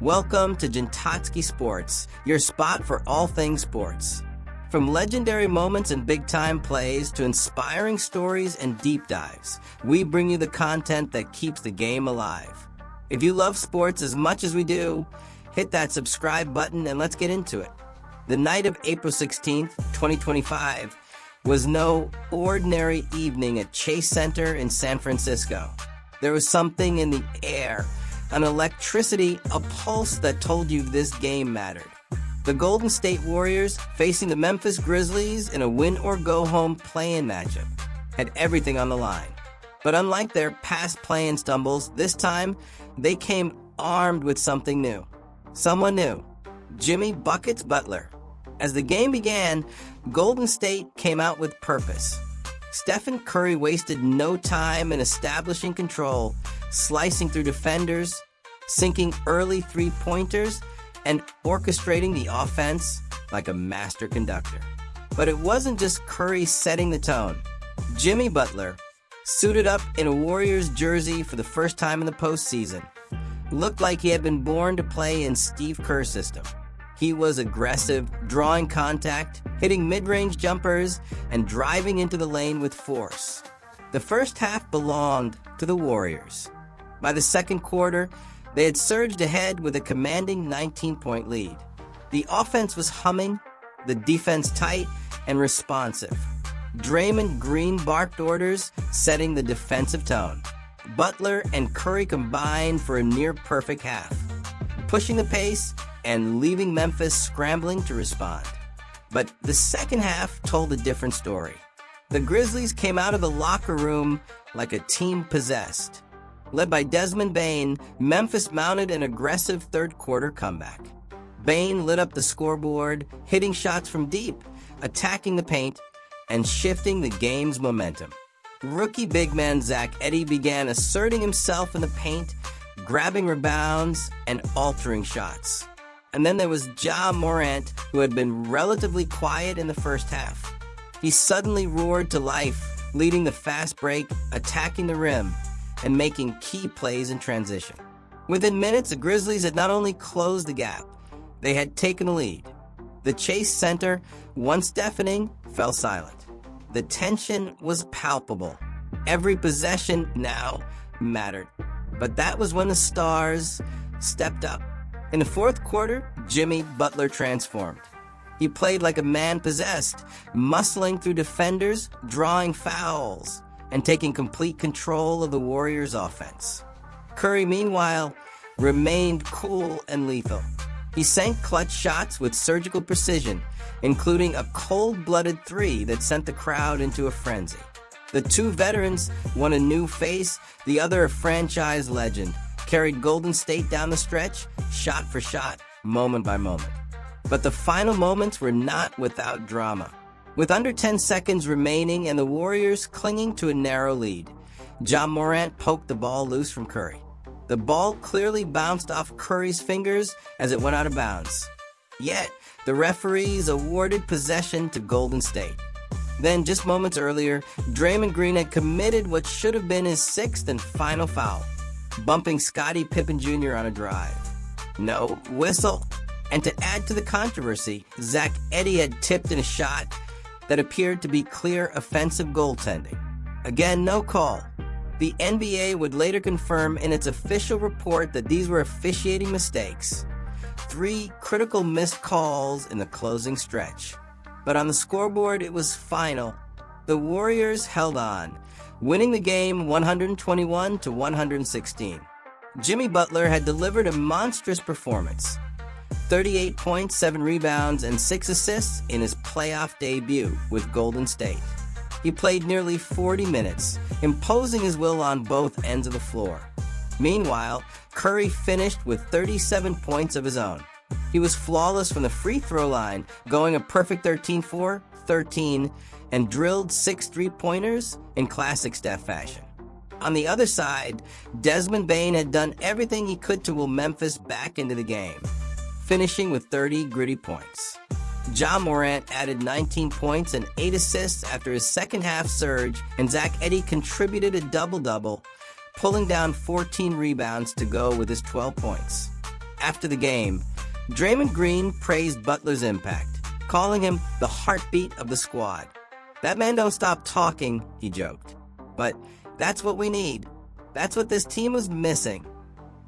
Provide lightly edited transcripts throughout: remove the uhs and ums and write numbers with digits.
Welcome to Gintotski Sports, your spot for all things sports. From legendary moments and big-time plays to inspiring stories and deep dives, we bring you the content that keeps the game alive. If you love sports as much as we do, hit that subscribe button and let's get into it. The night of April 16th, 2025, was no ordinary evening at Chase Center in San Francisco. There was something in the air, an electricity, a pulse that told you this game mattered. The Golden State Warriors, facing the Memphis Grizzlies in a win-or-go-home play-in matchup, had everything on the line. But unlike their past play-in stumbles, this time they came armed with something new. Someone new, Jimmy "Buckets" Butler. As the game began, Golden State came out with purpose. Steph and Curry wasted no time in establishing control, slicing through defenders, sinking early three-pointers, and orchestrating the offense like a master conductor. But it wasn't just Curry setting the tone. Jimmy Butler, suited up in a Warriors jersey for the first time in the postseason, looked like he had been born to play in Steve Kerr's system. He was aggressive, drawing contact, hitting mid-range jumpers, and driving into the lane with force. The first half belonged to the Warriors. By the second quarter, they had surged ahead with a commanding 19-point lead. The offense was humming, the defense tight and responsive. Draymond Green barked orders, setting the defensive tone. Butler and Curry combined for a near-perfect half, pushing the pace and leaving Memphis scrambling to respond. But the second half told a different story. The Grizzlies came out of the locker room like a team possessed. Led by Desmond Bane, Memphis mounted an aggressive third-quarter comeback. Bane lit up the scoreboard, hitting shots from deep, attacking the paint, and shifting the game's momentum. Rookie big man Zach Edey began asserting himself in the paint, grabbing rebounds and altering shots. And then there was Ja Morant, who had been relatively quiet in the first half. He suddenly roared to life, leading the fast break, attacking the rim, and making key plays in transition. Within minutes, the Grizzlies had not only closed the gap, they had taken the lead. The Chase Center, once deafening, fell silent. The tension was palpable. Every possession now mattered. But that was when the stars stepped up. In the fourth quarter, Jimmy Butler transformed. He played like a man possessed, muscling through defenders, drawing fouls, and taking complete control of the Warriors' offense. Curry, meanwhile, remained cool and lethal. He sank clutch shots with surgical precision, including a cold-blooded three that sent the crowd into a frenzy. The two veterans, one a new face, the other a franchise legend, carried Golden State down the stretch, shot for shot, moment by moment. But the final moments were not without drama. With under 10 seconds remaining and the Warriors clinging to a narrow lead, Ja Morant poked the ball loose from Curry. The ball clearly bounced off Curry's fingers as it went out of bounds. Yet, the referees awarded possession to Golden State. Then, just moments earlier, Draymond Green had committed what should have been his sixth and final foul, bumping Scottie Pippen Jr. on a drive. No whistle. And to add to the controversy, Zach Edey had tipped in a shot that appeared to be clear offensive goaltending. Again, no call. The NBA would later confirm in its official report that these were officiating mistakes. 3 critical missed calls in the closing stretch. But on the scoreboard, it was final. The Warriors held on, winning the game 121-116. Jimmy Butler had delivered a monstrous performance. 38 points, 7 rebounds, and 6 assists in his playoff debut with Golden State. He played nearly 40 minutes, imposing his will on both ends of the floor. Meanwhile, Curry finished with 37 points of his own. He was flawless from the free throw line, going a perfect 13-4, 13, and drilled 6 three-pointers in classic Steph fashion. On the other side, Desmond Bane had done everything he could to will Memphis back into the game, finishing with 30 gritty points. Ja Morant added 19 points and 8 assists after his second-half surge, and Zach Edey contributed a double-double, pulling down 14 rebounds to go with his 12 points. After the game, Draymond Green praised Butler's impact, calling him the heartbeat of the squad. "That man don't stop talking," he joked. But that's what we need. That's what this team was missing.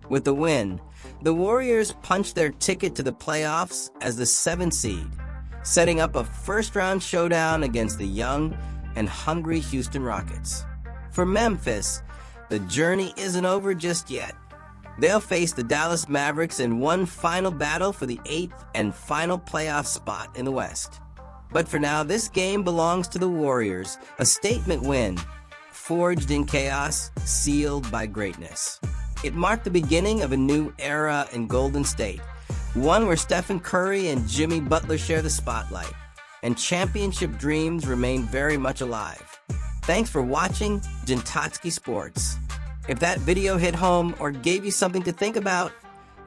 With the win, the Warriors punched their ticket to the playoffs as the 7th seed, setting up a first-round showdown against the young and hungry Houston Rockets. For Memphis, the journey isn't over just yet. They'll face the Dallas Mavericks in one final battle for the 8th and final playoff spot in the West. But for now, this game belongs to the Warriors, a statement win, forged in chaos, sealed by greatness. It marked the beginning of a new era in Golden State, one where Stephen Curry and Jimmy Butler share the spotlight, and championship dreams remain very much alive. Thanks for watching Gintotski Sports. If that video hit home or gave you something to think about,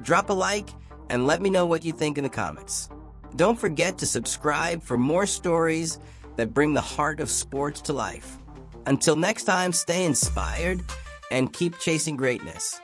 drop a like and let me know what you think in the comments. Don't forget to subscribe for more stories that bring the heart of sports to life. Until next time, stay inspired and keep chasing greatness.